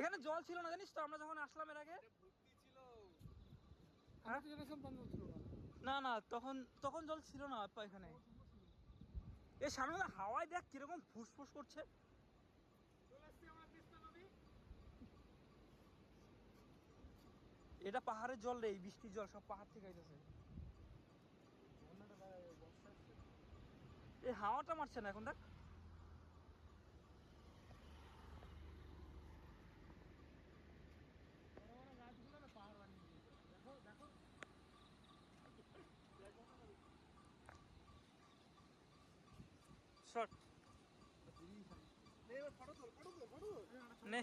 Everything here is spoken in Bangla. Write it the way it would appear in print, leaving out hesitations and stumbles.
এখানে জল ছিল না জানিস তো, আমরা যখন আসলাম এর আগে। হ্যাঁ? না না, তখন তখন জল ছিল না আপা এখানে। এই সামনে হাওয়ায় দেখ কিরকম ফুসফুস করছে। এটা পাহাড়ের জল রে, এই বৃষ্টির জল সব পাহাড় থেকে আইতেছে। এই হাওয়াটা মারছে না এখন দেখ। শর্ট নে।